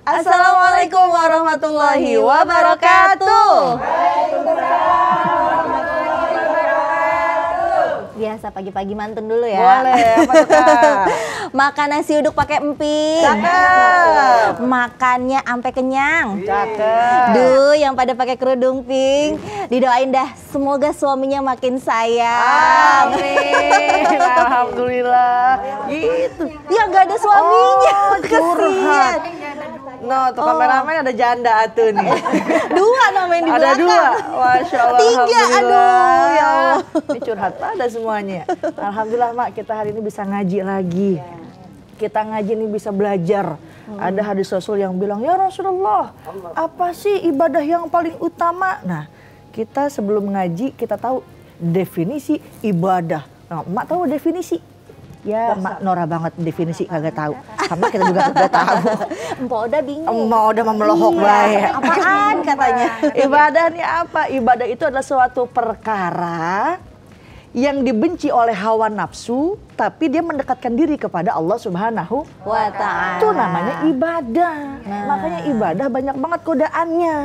Assalamualaikum warahmatullahi wabarakatuh. Biasa pagi-pagi mantun dulu ya. Boleh, apa tuh Kak? Makan nasi uduk pakai emping. Cakep. Makannya ampe kenyang. Cakep. Duh, yang pada pakai kerudung pink, didoain dah semoga suaminya makin sayang. Amin. Alhamdulillah. Gitu. Ya nggak ada suaminya. Oh, curhat. Kasian. No, tuh kameramen ada janda atuh nih. Dua namanya di belakang. Ada dua. Masya Allah. Tiga, aduh, ya Allah. Ini curhat pada semuanya. Alhamdulillah Mak, kita hari ini bisa ngaji lagi. Kita ngaji ini bisa belajar. Ada hadis Rasul yang bilang, ya Rasulullah, apa sih ibadah yang paling utama? Nah, kita sebelum ngaji kita tahu definisi ibadah. Nah, Mak tahu definisi? Ya, Mak Nora banget definisi kagak tahu. Sama kita juga kagak tahu. Empok udah bingung. Mau udah memelohok baik. Apaan katanya? Ibadah ini apa? Ibadah itu adalah suatu perkara yang dibenci oleh hawa nafsu, tapi dia mendekatkan diri kepada Allah Subhanahu wa ta'ala. Itu namanya ibadah. Makanya ibadah banyak banget godaannya.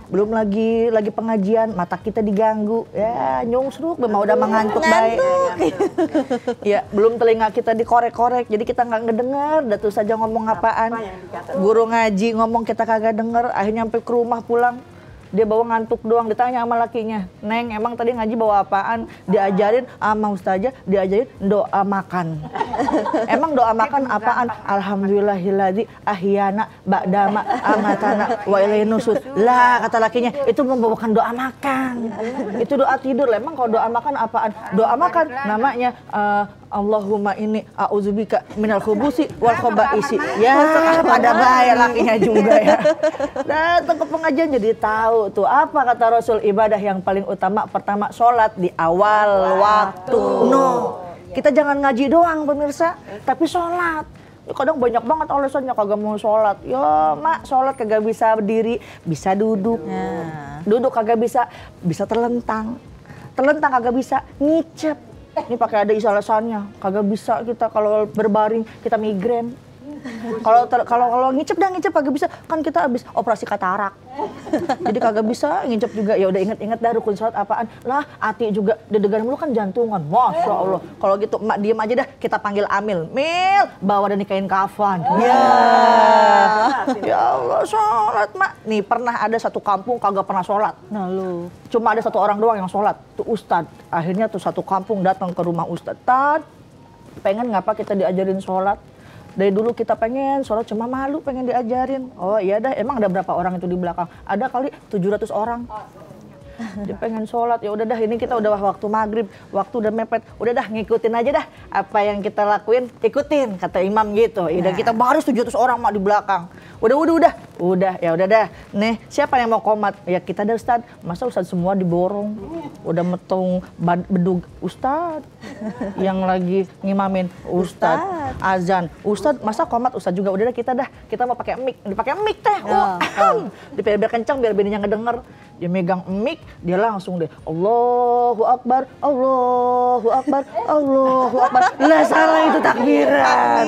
Belum lagi pengajian, mata kita diganggu, ya nyungsruk, mau udah mengantuk baik. Ya, belum telinga kita dikorek-korek, jadi kita nggak ngedenger, datu saja ngomong apaan. Guru ngaji ngomong kita kagak denger, akhirnya sampai ke rumah pulang. Dia bawa ngantuk doang, ditanya sama lakinya, Neng emang tadi ngaji bawa apaan? Diajarin sama ustazah, diajarin doa makan. Emang doa makan apaan? Alhamdulillahilladzi ahyana ba'dama amatana wa ilaihin nusur. Lah kata lakinya, itu membawakan doa makan. Itu doa tidur. Emang kalau doa makan apaan? Doa makan namanya Allahumma inni a'udzubika minal khubusi wal khaba'isi. Ya, pada baik lakinya juga ya. Datang ke pengajian jadi tahu tuh apa kata Rasul, ibadah yang paling utama pertama sholat di awal waktu. No, kita jangan ngaji doang pemirsa, tapi sholat. Kadang banyak banget alasannya kagak mau sholat. Ya Mak, sholat kagak bisa berdiri, bisa duduk. Duduk kagak bisa, bisa terlentang. Terlentang kagak bisa, ngicep. Ini pakai ada alasannya, kagak bisa kita kalau berbaring kita migrain. Kalau ngicep kagak bisa, kan kita habis operasi katarak. Jadi kagak bisa ngicep juga. Ya udah inget dah rukun sholat apaan. Lah hati juga deg-degan mulu kan jantungan. Masya Allah. Kalau gitu Mak diem aja dah, kita panggil Amil. Mil, bawa dan nikahin kafan. Ya Allah, sholat Mak. Nih pernah ada satu kampung kagak pernah sholat. Nah lu. Cuma ada satu orang doang yang sholat, tuh Ustadz. Akhirnya tuh satu kampung datang ke rumah Ustadz. Tad, pengen ngapa kita diajarin sholat? Dari dulu kita pengen sholat, cuma malu pengen diajarin. Oh iya dah, emang ada berapa orang itu di belakang? Ada kali 700 orang. Dia pengen sholat, ya udah dah ini kita udah waktu maghrib, waktu udah mepet, udah dah ngikutin aja dah apa yang kita lakuin, ikutin kata imam gitu. Ya kita baris 700 orang Mak di belakang. Udah ya udah dah. Nih siapa yang mau komat? Ya kita dah Ustadz. Masa Ustadz semua diborong? Udah metung bedug Ustadz. Yang lagi ngimamin Ustadz. Azan Ustadz, masa komat Ustadz juga? Udah dah kita mau pakai mic. Dipakai mic teh. Biar kencang biar bininya ngedenger. Dia megang mic, dia langsung deh Allahu Akbar, Allahu Akbar, Allahu Akbar. Lah salah itu takbiran.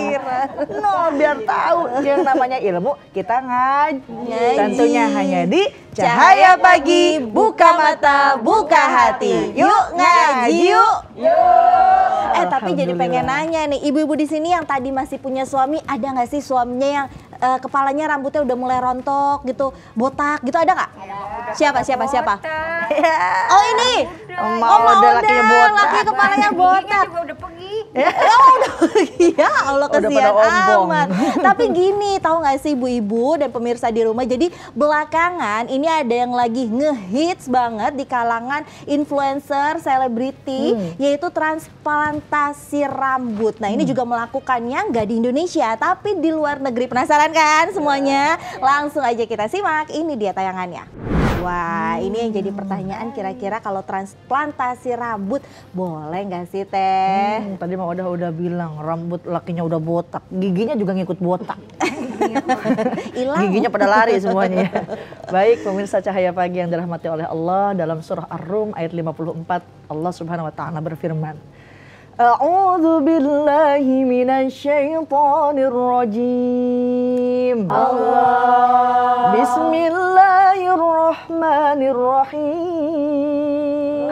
No, biar tahu yang namanya ilmu kita ngaji. Tentunya hanya di Cahaya Pagi, buka mata, buka hati. Yuk ngaji yuk. Tapi jadi pengen nanya nih, ibu-ibu di sini yang tadi masih punya suami, ada nggak sih suaminya yang kepalanya rambutnya udah mulai rontok gitu, botak gitu, ada nggak? Siapa? Oh ini, Udah lakinya botak. laki kepalanya botak. Juga udah pergi. Ya Allah, Udah kesian pada ombong. amat. Tapi gini, tahu nggak sih ibu-ibu dan pemirsa di rumah, jadi belakangan ini ada yang lagi ngehits banget di kalangan influencer, selebriti, yaitu transplantasi rambut. Nah ini juga melakukannya nggak di Indonesia, tapi di luar negeri. Penasaran kan semuanya? Langsung aja kita simak, ini dia tayangannya. Wah, ini yang jadi pertanyaan, kira-kira kalau transplantasi rambut boleh nggak sih Teh? Tadi mah udah bilang rambut lakinya udah botak, giginya juga ngikut botak. Hilang. Giginya pada lari semuanya. Baik pemirsa Cahaya Pagi yang dirahmati oleh Allah, dalam surah Ar-Rum ayat 54 Allah Subhanahu wa taala berfirman, A'udzu billahi minasy syaithanir rajim. Allah Bismillahirrahmanirrahim.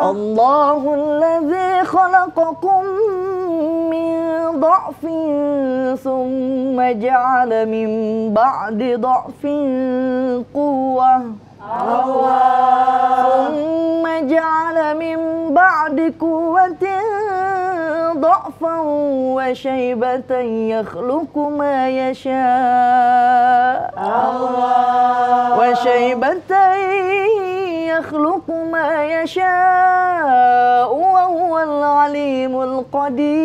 Allahul ladzi khalaqakum min dha'fin thumma ja'ala min ba'di dha'fin quwwah. Thumma ja'ala min ba'di quwwatin dha'fan wa shaybatan yakhluqu ma yasha'. Wa shaybatan yakhluqu ma yasha' wa huwal alimul qadir.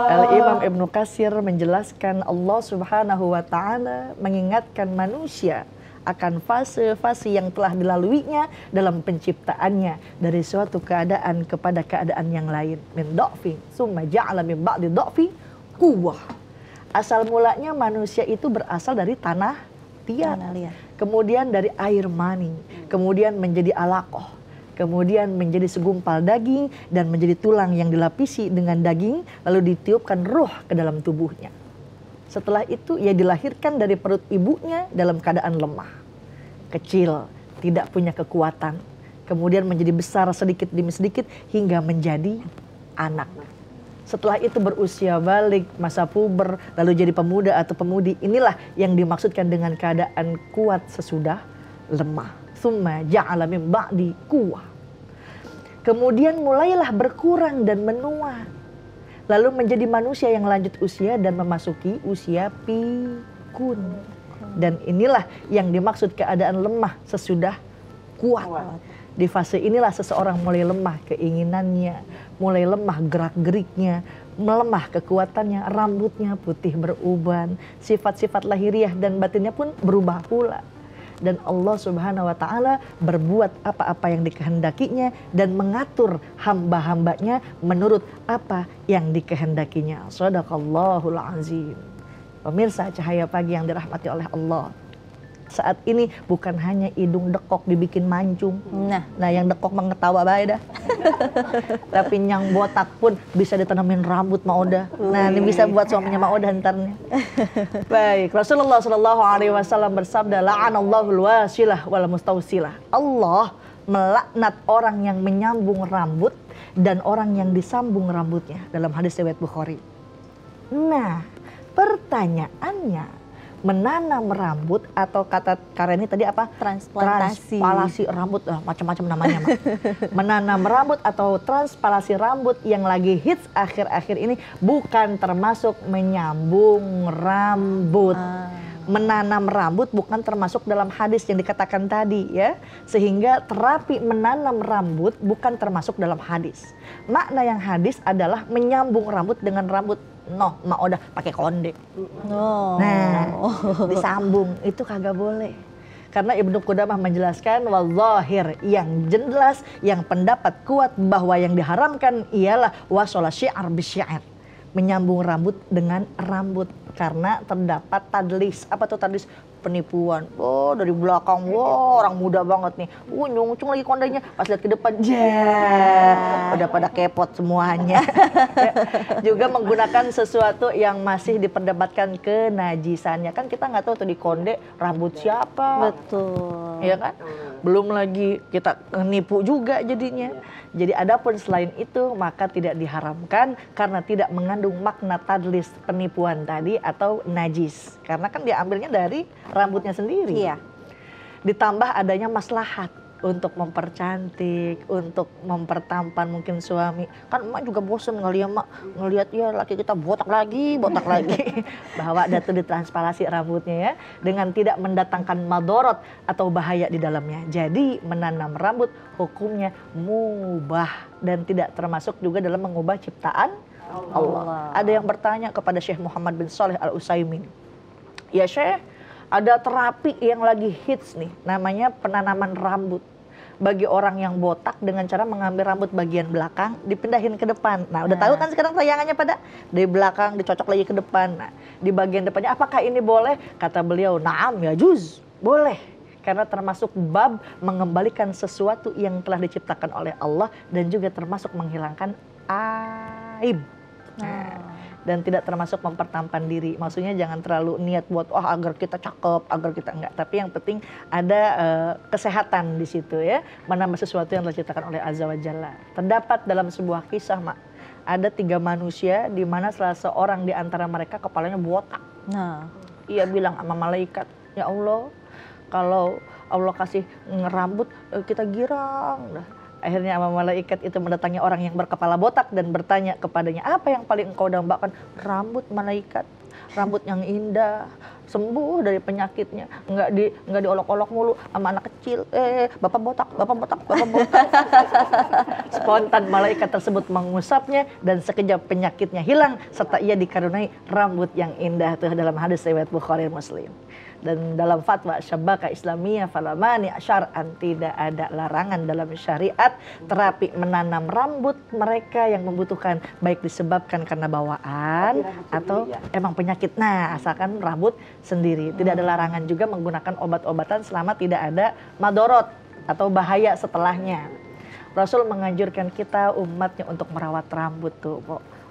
Al-Imam Ibnu Katsir menjelaskan Allah Subhanahu wa Ta'ala mengingatkan manusia akan fase-fase yang telah dilaluinya dalam penciptaannya dari suatu keadaan kepada keadaan yang lain. Min dha'fi summa ja'ala min ba'di dha'fi quwwah. Asal mulanya manusia itu berasal dari tanah liat, kemudian dari air mani, kemudian menjadi alaqah, kemudian menjadi segumpal daging dan menjadi tulang yang dilapisi dengan daging, lalu ditiupkan ruh ke dalam tubuhnya. Setelah itu ia dilahirkan dari perut ibunya dalam keadaan lemah, kecil, tidak punya kekuatan. Kemudian menjadi besar sedikit demi sedikit hingga menjadi anak. Setelah itu berusia balik, masa puber, lalu jadi pemuda atau pemudi. Inilah yang dimaksudkan dengan keadaan kuat sesudah lemah. Tsumma ja'ala min ba'di quwwah. Kemudian mulailah berkurang dan menua. Lalu menjadi manusia yang lanjut usia dan memasuki usia pikun. Dan inilah yang dimaksud keadaan lemah sesudah kuat. Di fase inilah seseorang mulai lemah keinginannya, mulai lemah gerak-geriknya, melemah kekuatannya, rambutnya putih beruban, sifat-sifat lahiriah dan batinnya pun berubah pula. Dan Allah Subhanahu wa Ta'ala berbuat apa-apa yang dikehendakinya dan mengatur hamba-hambanya menurut apa yang dikehendakinya. Shadaqallahul azim. Pemirsa Cahaya Pagi yang dirahmati oleh Allah, saat ini bukan hanya hidung dekok dibikin mancung. Nah yang dekok mengetawa baik dah. Tapi yang botak pun bisa ditanamin rambut Maudah. Nah ini bisa buat suaminya Maudah ntarnya. Baik, Rasulullah SAW bersabda, la'anallahul wasilah wal mustausilah. Allah melaknat orang yang menyambung rambut dan orang yang disambung rambutnya, dalam hadis riwayat Bukhari. Nah pertanyaannya, menanam rambut atau kata Kareni tadi apa? Transplantasi rambut, macam-macam namanya. Menanam rambut atau transplantasi rambut yang lagi hits akhir-akhir ini bukan termasuk menyambung rambut. Menanam rambut bukan termasuk dalam hadis yang dikatakan tadi ya. Sehingga terapi menanam rambut bukan termasuk dalam hadis. Makna yang hadis adalah menyambung rambut dengan rambut. Maudah pakai konde. Nah, disambung itu kagak boleh. Karena Ibnu Qudamah menjelaskan wal-zahir, yang jelas, yang pendapat kuat bahwa yang diharamkan ialah wasala syi'ar bisyi'ar, menyambung rambut dengan rambut, karena terdapat tadlis. Apa tuh tadlis? Penipuan. Oh dari belakang, wah orang muda banget nih, nyungcung lagi kondenya, pas lihat ke depan, udah pada kepot semuanya. Juga menggunakan sesuatu yang masih diperdebatkan kenajisannya. Kan kita nggak tahu tuh di konde rambut siapa. Betul. Iya kan? Belum lagi kita nipu juga jadinya. Jadi adapun selain itu maka tidak diharamkan karena tidak mengandung makna tadlis, penipuan tadi atau najis. Karena kan diambilnya dari rambutnya sendiri. Iya. Ditambah adanya maslahat untuk mempercantik, untuk mempertampan mungkin suami. Kan emak juga bosen ngelihat ya laki kita botak lagi. Bahwa ada tuh ditransplantasi rambutnya ya, dengan tidak mendatangkan madorot atau bahaya di dalamnya. Jadi menanam rambut hukumnya mubah dan tidak termasuk juga dalam mengubah ciptaan Allah. Ada yang bertanya kepada Syekh Muhammad bin Shalih Al-Utsaimin, ya Syekh, ada terapi yang lagi hits nih, namanya penanaman rambut. Bagi orang yang botak dengan cara mengambil rambut bagian belakang dipindahin ke depan. Nah udah tahu kan sekarang tayangannya pada dari belakang dicocok lagi ke depan. Nah di bagian depannya apakah ini boleh? Kata beliau, na'am ya juz, boleh. Karena termasuk bab mengembalikan sesuatu yang telah diciptakan oleh Allah dan juga termasuk menghilangkan aib. Nah, dan tidak termasuk mempertampan diri. Maksudnya jangan terlalu niat buat agar kita cakep, agar kita enggak. Tapi yang penting ada kesehatan di situ ya, menambah sesuatu yang telah diciptakan oleh Azza wa Jalla. Terdapat dalam sebuah kisah, Mak, ada 3 manusia di mana salah seorang di antara mereka kepalanya botak. Nah, Ia bilang sama malaikat, ya Allah, kalau Allah kasih rambut kita girang. Dah. Akhirnya sama malaikat itu mendatangi orang yang berkepala botak dan bertanya kepadanya, apa yang paling engkau dambakan? Rambut, malaikat, rambut yang indah, sembuh dari penyakitnya, nggak diolok-olok mulu sama anak kecil. Bapak botak, bapak botak, bapak botak. Spontan malaikat tersebut mengusapnya dan sekejap penyakitnya hilang serta ia dikaruniai rambut yang indah. Tuh dalam hadis riwayat Bukhari Muslim. Dan dalam fatwa Syabaka Islamiyah falamani syar'an, tidak ada larangan dalam syariat terapi menanam rambut mereka yang membutuhkan, baik disebabkan karena bawaan atau emang penyakit. Nah, asalkan rambut sendiri. Tidak ada larangan juga menggunakan obat-obatan selama tidak ada madorot atau bahaya setelahnya. Rasul menganjurkan kita umatnya untuk merawat rambut tuh,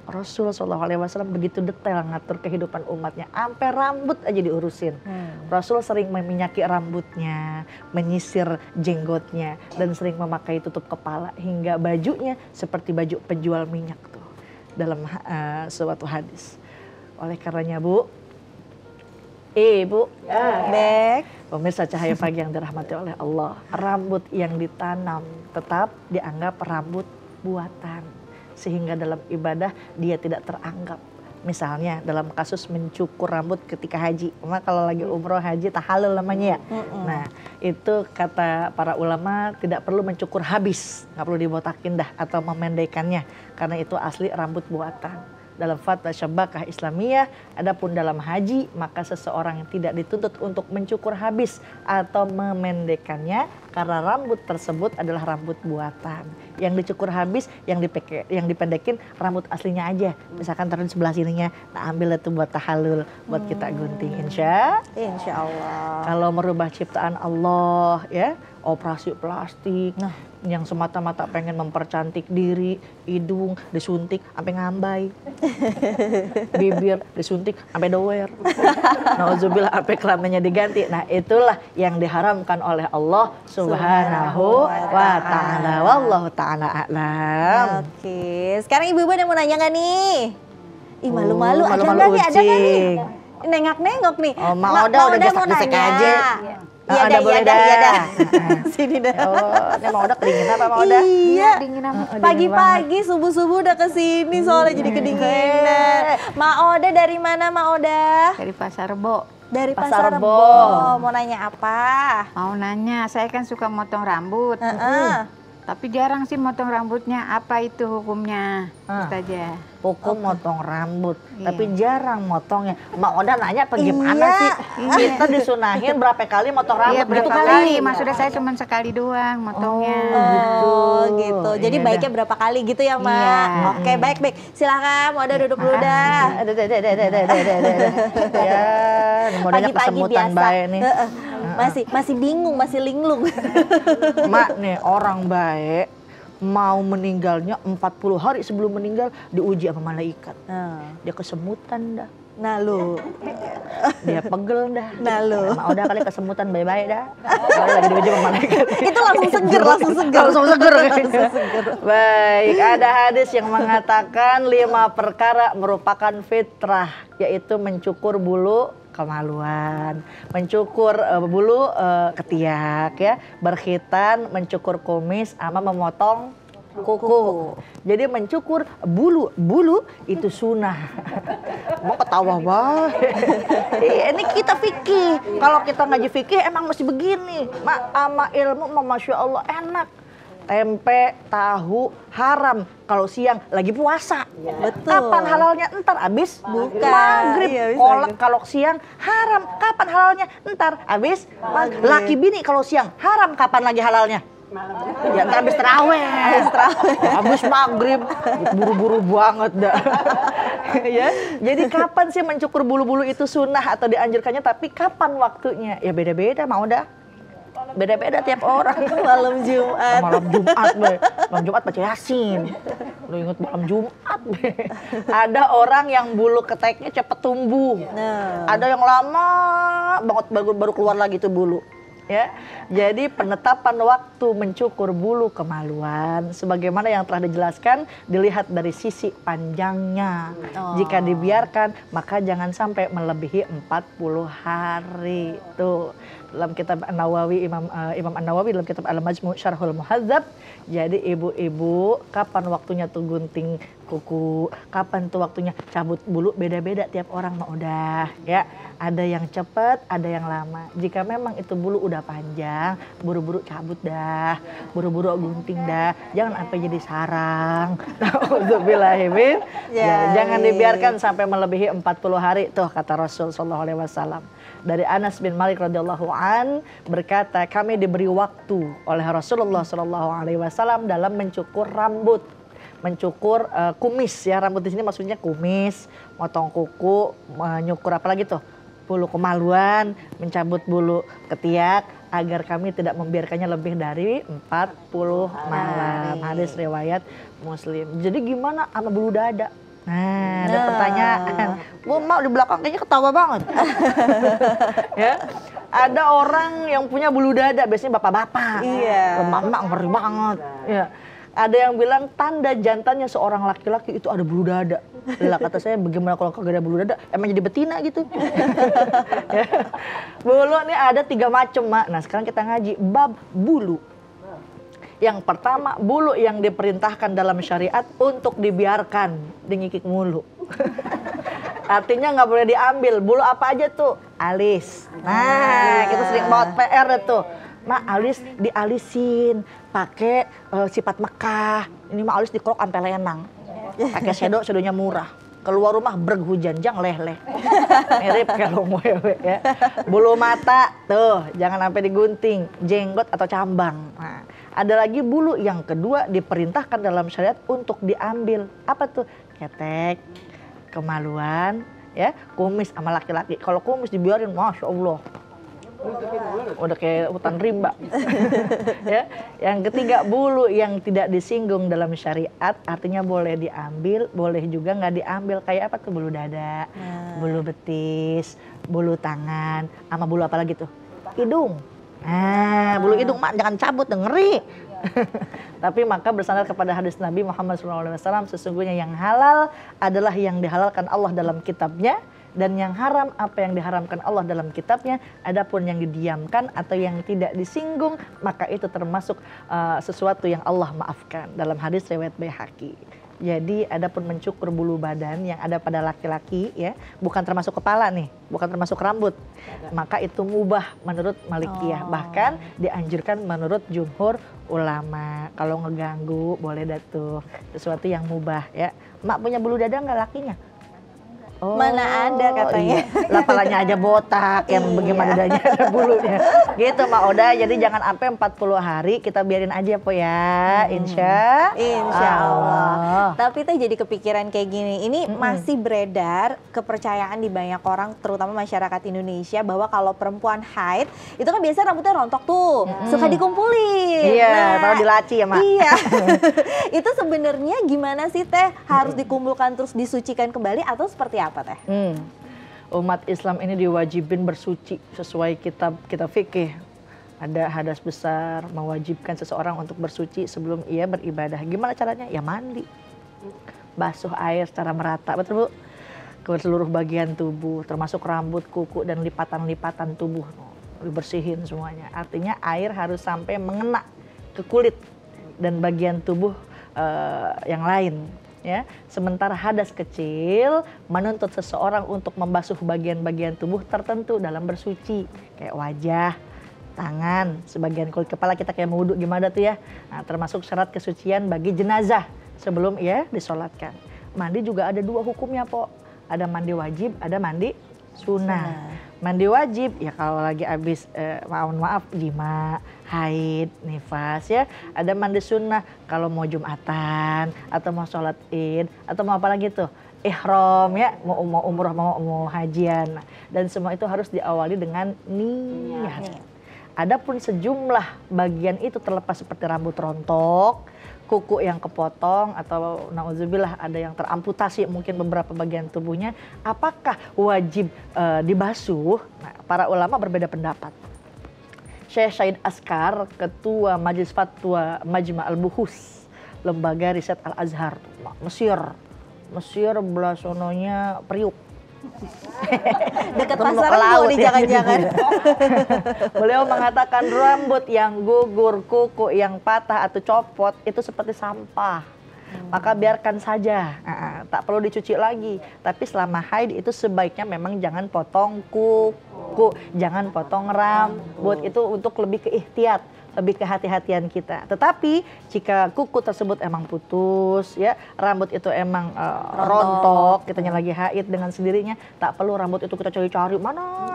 Rasul SAW begitu detail ngatur kehidupan umatnya, sampai rambut aja diurusin. Rasul sering meminyaki rambutnya, menyisir jenggotnya, dan sering memakai tutup kepala hingga bajunya seperti baju penjual minyak tuh dalam suatu hadis. Oleh karenanya Bu, Bek, pemirsa Cahaya Pagi yang dirahmati oleh Allah, rambut yang ditanam tetap dianggap rambut buatan. Sehingga dalam ibadah dia tidak teranggap. Misalnya dalam kasus mencukur rambut ketika haji. Kalau lagi umroh haji tahallul namanya ya. Nah itu kata para ulama tidak perlu mencukur habis. Nggak perlu dibotakin dah atau memendekkannya. Karena itu asli rambut buatan. Dalam fatwa Syabakah Islamiyah, adapun dalam haji maka seseorang yang tidak dituntut untuk mencukur habis atau memendekkannya karena rambut tersebut adalah rambut buatan. Yang dicukur habis, yang dipendekin rambut aslinya aja. Misalkan taruh di sebelah sininya, nah ambil itu buat tahallul, buat kita gunting insya Allah. Kalau merubah ciptaan Allah ya, operasi plastik. Nah, yang semata-mata pengen mempercantik diri, hidung disuntik sampai ngambai, bibir disuntik sampai doer, nauzubillah sampai kelaminnya diganti. Nah itulah yang diharamkan oleh Allah Subhanahu wa Ta'ala. Wallahu ta'ala a'lam. Oke, sekarang ibu-ibu ada mau nanya nggak nih? Ih malu-malu, ada malu-malu nggak nih? Ada nggak nih? ucing. Nengok-nengok nih. Oh, udah gesek-gesek aja. Iya dah, boleh iya dah. Nah. Sini dah. Oh, ini Mauda kedingin apa Mauda? Iya, dingin apa? pagi-pagi subuh-subuh udah kesini soalnya jadi kedinginan. Maoda dari mana Maoda? Dari Pasar Rebo. Dari Pasar Pasar Rebo. Rebo. Mau nanya apa? Mau nanya, saya kan suka motong rambut. Tapi jarang sih motong rambutnya. Apa itu hukumnya? Ustazah. Hukum motong rambut, Iya. tapi jarang motongnya. Mak Oda nanya apa gimana Iya. sih? Kita disunahin berapa kali motong rambut? Iya berapa gitu kali? Maksudnya saya cuma sekali doang motongnya. Oh gitu. Jadi Iya baiknya berapa kali gitu ya Mak? Iya. Oke baik. Silakan Maoda duduk dulu dah. Ya, modalnya Pagi-pagi kesemutan biasa. baik nih. Masih bingung, masih linglung. Mak nih orang baik mau meninggalnya 40 hari sebelum meninggal diuji sama malaikat. Dia kesemutan dah. Nah lu, Dia pegel dah. Nah, lu. Mak Oda kali kesemutan baik-baik dah. Kalau lagi diuji sama malaikat. itu langsung seger. Langsung seger. Baik, ada hadis yang mengatakan 5 perkara merupakan fitrah, yaitu mencukur bulu kemaluan, mencukur bulu ketiak ya, berkhitan, mencukur kumis, sama memotong kuku. Jadi mencukur bulu itu sunnah. Mau ketawa banget. Ini kita fikih. Kalau kita ngaji fikih emang mesti begini. Sama ilmu Masya Allah enak. Tempe, tahu, haram kalau siang lagi puasa. Betul. Kapan halalnya? Ntar abis Buka. maghrib. Iya, bisa Kolak gitu. kalau siang haram. Kapan halalnya? Ntar abis maghrib. Laki bini kalau siang haram. Kapan lagi halalnya? Ya ntar abis terawih. Abis maghrib. Buru-buru banget dah. Ya. Jadi kapan sih mencukur bulu-bulu itu sunnah atau dianjurkannya? Tapi kapan waktunya? Ya beda-beda mau dah. Beda-beda tiap orang. Malam Jumat. Malam Jumat, be. Malam Jumat baca Yasin. Lu inget malam Jumat, be. Ada orang yang bulu keteknya cepet tumbuh. Nah. Ada yang lama banget baru keluar lagi tuh bulu. Ya, jadi penetapan waktu mencukur bulu kemaluan sebagaimana yang telah dijelaskan dilihat dari sisi panjangnya. Jika dibiarkan maka jangan sampai melebihi 40 hari. Tuh dalam kitab An-Nawawi Imam An-Nawawi dalam kitab Al-Majmu' Syarhul Muhadzab. Jadi ibu-ibu kapan waktunya tuh gunting kuku, kapan tuh waktunya cabut bulu, beda-beda tiap orang mah udah ya. Ada yang cepat, ada yang lama. Jika memang itu bulu udah panjang, buru-buru cabut dah, buru-buru gunting dah. Jangan sampai jadi sarang. Nauzubillahimin. Jangan dibiarkan sampai melebihi 40 hari tuh kata Rasul sallallahu alaihi wasallam. Dari Anas bin Malik radhiyallahu an berkata, kami diberi waktu oleh Rasulullah sallallahu alaihi wasallam dalam mencukur rambut. Mencukur kumis ya, rambut di sini maksudnya kumis, motong kuku, menyukur apa lagi tuh? Bulu kemaluan, mencabut bulu ketiak agar kami tidak membiarkannya lebih dari 40 malam. Hadis riwayat Muslim. Jadi gimana sama bulu dada? Nah, ada pertanyaan. Bu Mak di belakang kayaknya ketawa banget. Ya. Ada orang yang punya bulu dada, biasanya bapak-bapak. Iya. Emak-emak ngeri banget. Ya. Ada yang bilang tanda jantannya seorang laki-laki itu ada bulu dada. Lah kata saya bagaimana kalau kagak ada bulu dada? Emang jadi betina gitu. Ya. Bulu nih ada 3 macam, Mak. Nah sekarang kita ngaji bab bulu. Yang pertama bulu yang diperintahkan dalam syariat untuk dibiarkan, dingikik mulu. Artinya nggak boleh diambil. Bulu apa aja tuh? Alis. Nah kita sering banget PR tuh. Mak alis dialisin pakai sifat Mekah. Ini mah alis dikerok sampai lenang. Pakai shadow-shadownya murah. Keluar rumah berhujan jang leh-leh. Mirip kalau wewe ya. Bulu mata tuh jangan sampai digunting, jenggot atau cambang. Nah, ada lagi bulu yang kedua diperintahkan dalam syariat untuk diambil. Apa tuh? Ketek, kemaluan, ya, kumis sama laki-laki. Kalau kumis dibiarin, masya Allah. Udah kayak hutan rimba. Ya. Yang ketiga bulu yang tidak disinggung dalam syariat artinya boleh diambil, boleh juga nggak diambil. Kayak apa tuh? Bulu dada, bulu betis, bulu tangan, sama bulu apa lagi tuh? Hidung. Nah, bulu hidung Mak jangan cabut, ngeri. Tapi maka bersandar kepada hadis Nabi Muhammad SAW, sesungguhnya yang halal adalah yang dihalalkan Allah dalam kitabnya. Dan yang haram apa yang diharamkan Allah dalam kitabnya. Adapun yang didiamkan atau yang tidak disinggung maka itu termasuk sesuatu yang Allah maafkan. Dalam hadis riwayat Baihaqi. Jadi adapun mencukur bulu badan yang ada pada laki-laki ya, bukan termasuk kepala nih, bukan termasuk rambut. Maka itu mubah menurut Malikiyah. Bahkan dianjurkan menurut jumhur ulama. Kalau ngeganggu boleh dah tuh, sesuatu yang mubah ya. Mak punya bulu dada nggak lakinya? Oh, mana ada katanya. Iya. Lapalanya aja botak, yang bagaimana dadanya ada bulunya. Gitu Mak Oda, jadi jangan sampai 40 hari kita biarin aja po ya. Insya Allah. Tapi teh jadi kepikiran kayak gini, ini masih beredar kepercayaan di banyak orang, terutama masyarakat Indonesia, bahwa kalau perempuan haid, itu kan biasanya rambutnya rontok tuh, suka dikumpulin. Iya, taruh di laci ya Mak. Iya. Itu sebenarnya gimana sih Teh? Harus dikumpulkan terus disucikan kembali atau seperti apa Teh? Umat Islam ini diwajibin bersuci sesuai kitab fikih. Ada hadas besar mewajibkan seseorang untuk bersuci sebelum ia beribadah. Gimana caranya? Ya mandi. Basuh air secara merata, betul Bu? Ke seluruh bagian tubuh, termasuk rambut, kuku, dan lipatan-lipatan tubuh. Dibersihin semuanya. Artinya air harus sampai mengena ke kulit dan bagian tubuh yang lain. Ya, sementara hadas kecil menuntut seseorang untuk membasuh bagian-bagian tubuh tertentu dalam bersuci, kayak wajah, tangan, sebagian kulit kepala kita kayak mau wudhu gimana tuh ya. Nah, termasuk syarat kesucian bagi jenazah sebelum ia disolatkan. Mandi juga ada 2 hukumnya Po, ada mandi wajib, ada mandi sunnah. Mandi wajib ya kalau lagi habis maaf jima, haid, nifas ya. Ada mandi sunnah kalau mau Jumatan atau mau sholat Id atau mau apa lagi tuh, ihram ya, mau umroh, mau hajian. Dan semua itu harus diawali dengan niat. Adapun sejumlah bagian itu terlepas seperti rambut rontok, kuku yang kepotong, atau nauzubillah ada yang teramputasi mungkin beberapa bagian tubuhnya, apakah wajib dibasuh? Nah, para ulama berbeda pendapat. Syekh Syahid Askar, Ketua Majelis Fatwa Majma' al-Buhus, Lembaga Riset Al-Azhar, Mesir belah sononya Priuk. Dekat pasar Rebo nih jangan-jangan. Beliau mengatakan rambut yang gugur, kuku yang patah atau copot itu seperti sampah. Maka biarkan saja, tak perlu dicuci lagi. Tapi selama haid itu sebaiknya memang jangan potong kuku, jangan potong rambut. Itu untuk lebih keihtiyat, lebih kehati-hatian kita. Tetapi jika kuku tersebut emang putus, ya rambut itu emang rontok, kitanya lagi haid dengan sendirinya, tak perlu rambut itu kita cari-cari mana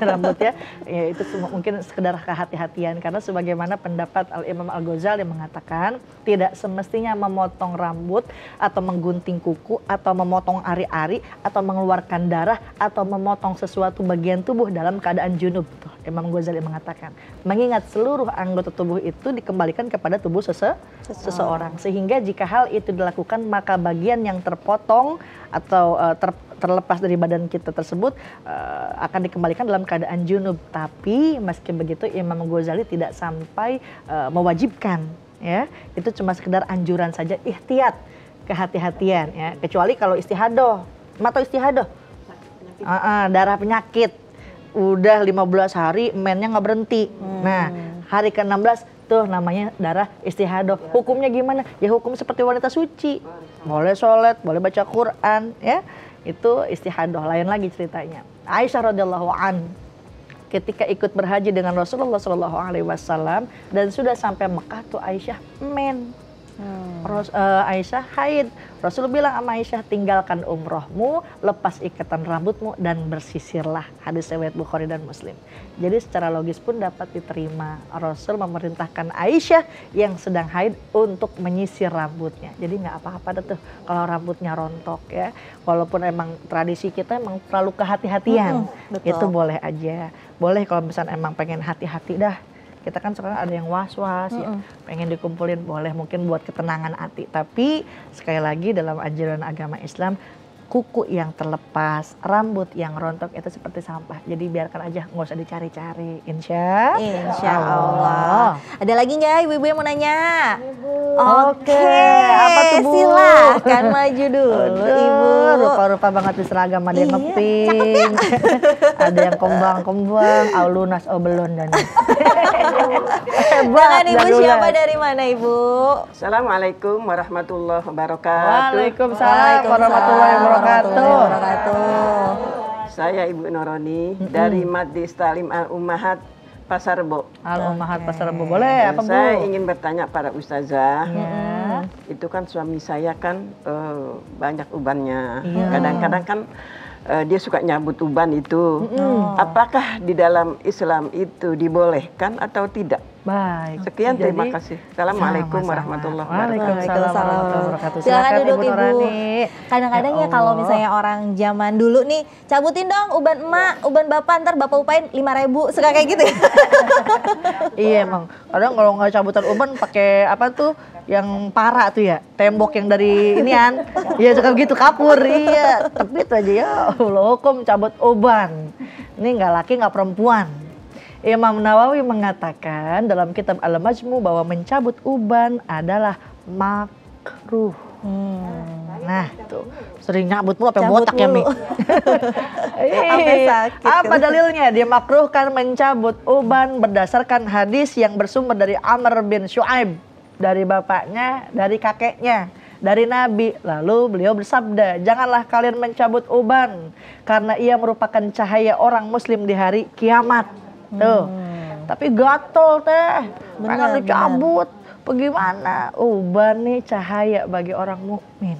rambut ya. Ya itu mungkin sekedar kehati-hatian, karena sebagaimana pendapat Al-Imam Al-Ghazali mengatakan tidak semestinya memotong rambut atau menggunting kuku atau memotong ari-ari atau mengeluarkan darah atau memotong sesuatu bagian tubuh dalam keadaan junub. Tuh, Imam Ghazali mengatakan, mengingat seluruh anggota tubuh itu dikembalikan kepada tubuh seseorang, sehingga jika hal itu dilakukan maka bagian yang terpotong atau terlepas dari badan kita tersebut akan dikembalikan dalam keadaan junub. Tapi meski begitu Imam Ghazali tidak sampai mewajibkan, ya itu cuma sekedar anjuran saja, ihtiyat, kehati-hatian ya, kecuali kalau istihadoh, atau istihadoh darah penyakit udah 15 hari mennya nggak berhenti. Nah, hari ke-16 tuh namanya darah istihadoh. Hukumnya gimana? Ya hukum seperti wanita suci. Boleh sholat, boleh baca Quran, ya. Itu istihadoh, lain lagi ceritanya. Aisyah radhiyallahu an ketika ikut berhaji dengan Rasulullah SAW dan sudah sampai Mekah tuh Aisyah Aisyah haid. Rasul bilang sama Aisyah, tinggalkan umrohmu, lepas ikatan rambutmu dan bersisirlah. Hadis riwayat Bukhari dan Muslim. Jadi secara logis pun dapat diterima. Rasul memerintahkan Aisyah yang sedang haid untuk menyisir rambutnya. Jadi nggak apa-apa tuh kalau rambutnya rontok ya. Walaupun emang tradisi kita emang terlalu kehati-hatian, itu boleh aja. Boleh kalau misalnya emang pengen hati-hati dah. Kita kan sekarang ada yang was-was ya, pengen dikumpulin, boleh mungkin buat ketenangan hati. Tapi sekali lagi dalam ajaran agama Islam, kuku yang terlepas, rambut yang rontok itu seperti sampah. Jadi biarkan aja, nggak usah dicari-cari. Insya Allah. Ada lagi nggak ibu-ibu yang mau nanya? Oke. Apa tuh Bu? Silahkan maju dulu Ibu. Rupa-rupa banget di seragam, ada yang ngepink, ada yang kembang-kembang, aulunas obelon dan Jangan Ibu, siapa dari mana Ibu? Assalamualaikum warahmatullahi wabarakatuh. Waalaikumsalam warahmatullahi wabarakatuh. Saya Ibu Noroni dari Majlis Ta'lim Al-Ummahat Pasar Rebo. Al-Ummahat Pasar Rebo, boleh apa Bu? Saya ingin bertanya para ustazah. Itu kan suami saya kan banyak ubannya. Kadang-kadang kan dia suka nyabut uban itu. Apakah di dalam Islam itu dibolehkan atau tidak? Baik. Sekian, terima kasih. Assalamualaikum warahmatullahi wabarakatuh. Silakan duduk Ibu. Kadang-kadang ya kalau misalnya orang zaman dulu nih, cabutin dong uban emak, uban bapak, ntar bapak upain 5.000, suka kayak gitu. Iya emang. Kadang kalau nggak cabutan uban pakai apa tuh? Yang parah tuh ya, tembok yang dari inian. Iya suka begitu, kapur. Iya, tapi itu aja ya Allah, hukum cabut uban. Ini nggak laki nggak perempuan. Imam Nawawi mengatakan dalam kitab Al-Majmu bahwa mencabut uban adalah makruh. Nah tuh, sering nyabut mulu apa botak ya Mi? Apa dalilnya? Dia makruhkan mencabut uban berdasarkan hadis yang bersumber dari Amr bin Shu'aib, dari bapaknya, dari kakeknya, dari Nabi. Lalu beliau bersabda, janganlah kalian mencabut uban karena ia merupakan cahaya orang muslim di hari kiamat. Tuh, tapi gatel teh, pengen dicabut. Bagaimana? Uban nih cahaya bagi orang mukmin.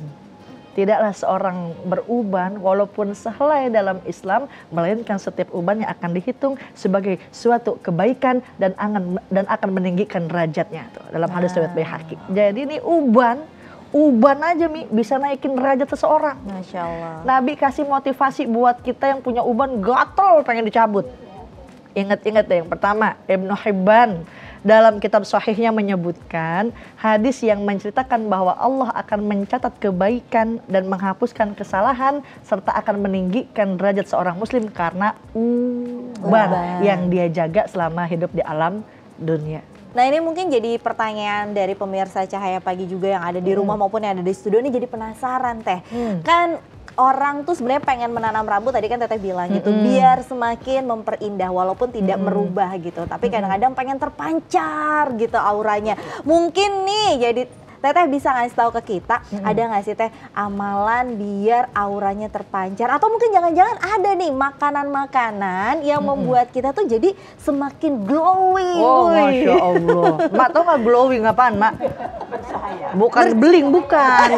Tidaklah seorang beruban walaupun sehelai dalam Islam, melainkan setiap ubannya akan dihitung sebagai suatu kebaikan dan akan meninggikan derajatnya. Tuh, dalam hadis riwayat Baihaqi. Jadi ini uban aja Mi bisa naikin derajat seseorang. Masya Allah. Nabi kasih motivasi buat kita yang punya uban gatel pengen dicabut. Ingat-ingat deh, yang pertama Ibnu Hibban dalam kitab sahihnya menyebutkan hadis yang menceritakan bahwa Allah akan mencatat kebaikan dan menghapuskan kesalahan serta akan meninggikan derajat seorang muslim karena uban yang dia jaga selama hidup di alam dunia. Nah ini mungkin jadi pertanyaan dari pemirsa Cahaya Pagi juga yang ada di rumah maupun yang ada di studio ini, jadi penasaran Teh. Kan orang tuh sebenarnya pengen menanam rambut, tadi kan Teteh bilang gitu, biar semakin memperindah walaupun tidak merubah gitu. Tapi kadang-kadang pengen terpancar gitu auranya. Mungkin nih jadi Teteh bisa ngasih tahu ke kita, ada nggak sih Teh amalan biar auranya terpancar? Atau mungkin jangan-jangan ada nih makanan-makanan yang membuat kita tuh jadi semakin glowing. Oh Masya Allah. Mak tau nggak glowing apaan Mak? Bukan beling, bukan.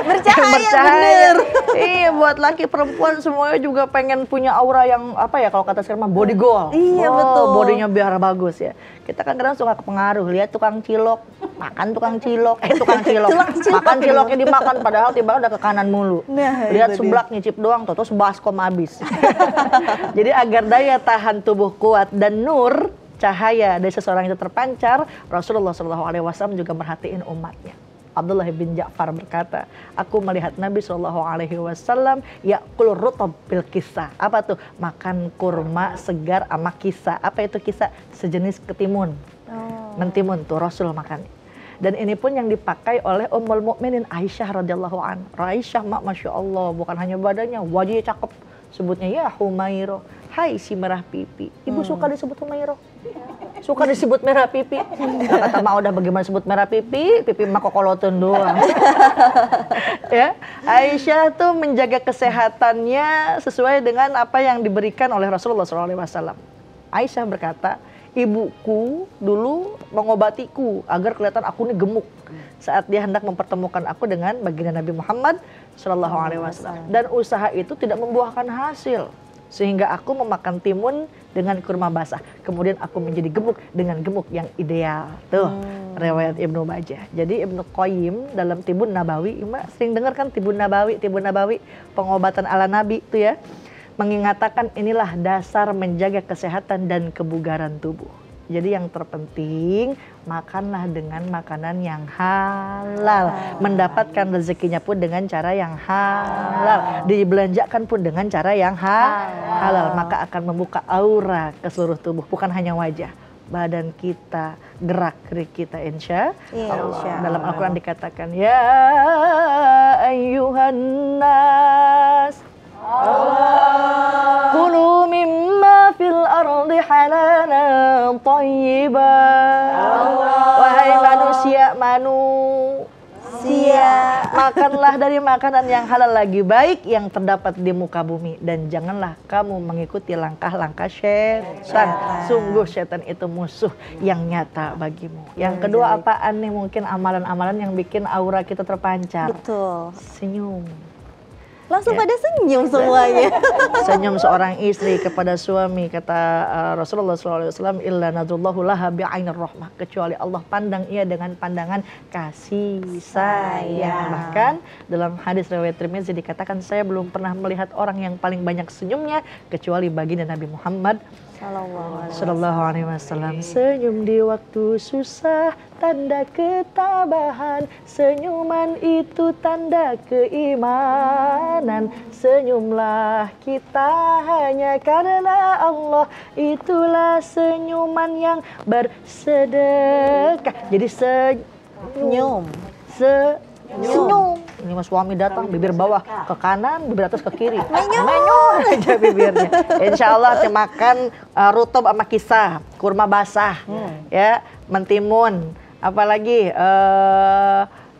Bercahaya, bener. Iya, buat laki perempuan semuanya juga pengen punya aura yang apa ya, kalau kata sekarang mah body goal. Iya, betul. Bodinya biar bagus ya. Kita kan kadang suka kepengaruh, lihat tukang cilok, makan tukang cilok, tukang cilok, makan ciloknya dimakan padahal tiba-tiba udah ke kanan mulu. Nah, lihat seblak nyicip doang, terus baskom habis. Jadi agar daya tahan tubuh kuat dan nur cahaya dari seseorang itu terpancar, Rasulullah SAW juga merhatiin umatnya. Abdullah bin Ja'far berkata, aku melihat Nabi SAW ya'kul rutab bil kisah. Apa tuh? Makan kurma segar sama kisah. Apa itu kisah? Sejenis ketimun. Mentimun tuh Rasul makan. Dan ini pun yang dipakai oleh Ummul Mukminin Aisyah radhiyallahu an. Aisyah Masya Allah, bukan hanya badannya, wajahnya cakep. Sebutnya ya Humairo, hai si merah pipi. Ibu suka disebut Humairo? Suka disebut merah pipi. Nah, kata Mak udah bagaimana sebut merah pipi, pipi Mak kokolotun doang. Ya, Aisyah tuh menjaga kesehatannya sesuai dengan apa yang diberikan oleh Rasulullah SAW. Aisyah berkata, ibuku dulu mengobatiku agar kelihatan aku ini gemuk saat dia hendak mempertemukan aku dengan baginda Nabi Muhammad SAW. Dan usaha itu tidak membuahkan hasil. Sehingga aku memakan timun dengan kurma basah. Kemudian aku menjadi gemuk dengan gemuk yang ideal. Tuh, riwayat Ibnu Majah. Jadi Ibnu Qayyim dalam Tibun Nabawi, sering dengar kan Tibun Nabawi, pengobatan ala Nabi itu ya. Mengatakan inilah dasar menjaga kesehatan dan kebugaran tubuh. Jadi yang terpenting makanlah dengan makanan yang halal. Mendapatkan rezekinya pun dengan cara yang halal. Dibelanjakan pun dengan cara yang halal. Maka akan membuka aura ke seluruh tubuh, bukan hanya wajah. Badan kita, gerak-gerik kita insya Allah. Dalam Al-Quran dikatakan, ya ayyuhan nas, kulu mimma fil ardi halalan thayyiban. Wahai manusia, makanlah dari makanan yang halal lagi baik yang terdapat di muka bumi. Dan janganlah kamu mengikuti langkah-langkah syaitan. Sungguh syaitan itu musuh yang nyata bagimu. Yang kedua apaan nih, mungkin amalan-amalan yang bikin aura kita terpancar. Betul. Senyum. Langsung pada senyum semuanya. Senyum seorang istri kepada suami, kata Rasulullah SAW, illa nadrullahu laha bi'ainir rahmah, kecuali Allah pandang ia dengan pandangan kasih sayang. Bahkan dalam hadis riwayat Tirmidzi dikatakan, saya belum pernah melihat orang yang paling banyak senyumnya kecuali baginda Nabi Muhammad Sallallahu Alaihi Wasallam. Senyum di waktu susah tanda ketabahan, senyuman itu tanda keimanan. Senyumlah kita hanya karena Allah, itulah senyuman yang bersedekah. Jadi senyum. Ini mas suami datang, bibir bawah ke kanan, bibir atas ke kiri. Menyum aja bibirnya. Insya Allah makan rutob sama kisah, kurma basah, ya, mentimun, apalagi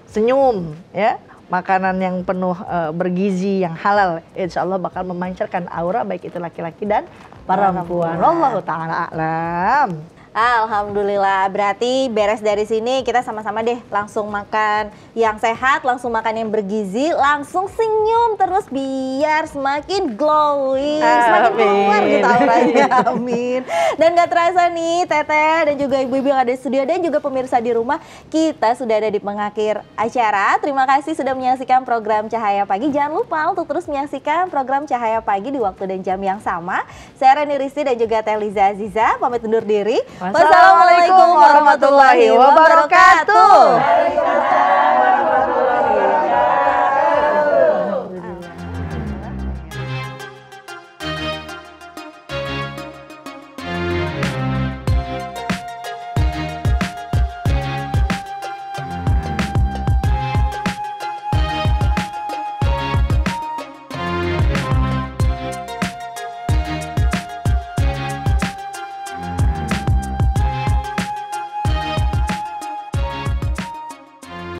senyum, ya, makanan yang penuh bergizi yang halal. Insya Allah bakal memancarkan aura baik itu laki-laki dan perempuan. Wallahu ta'ala a'lam. Alhamdulillah, berarti beres dari sini kita sama-sama deh langsung makan yang sehat, langsung makan yang bergizi, langsung senyum terus biar semakin glowing, semakin keluar gitu auranya. Amin. Dan gak terasa nih Teteh dan juga ibu-ibu yang ada di studio dan juga pemirsa di rumah, kita sudah ada di pengakhir acara. Terima kasih sudah menyaksikan program Cahaya Pagi. Jangan lupa untuk terus menyaksikan program Cahaya Pagi di waktu dan jam yang sama. Saya Reni Risti dan juga Teliza Aziza pamit undur diri. Wassalamualaikum warahmatullahi wabarakatuh.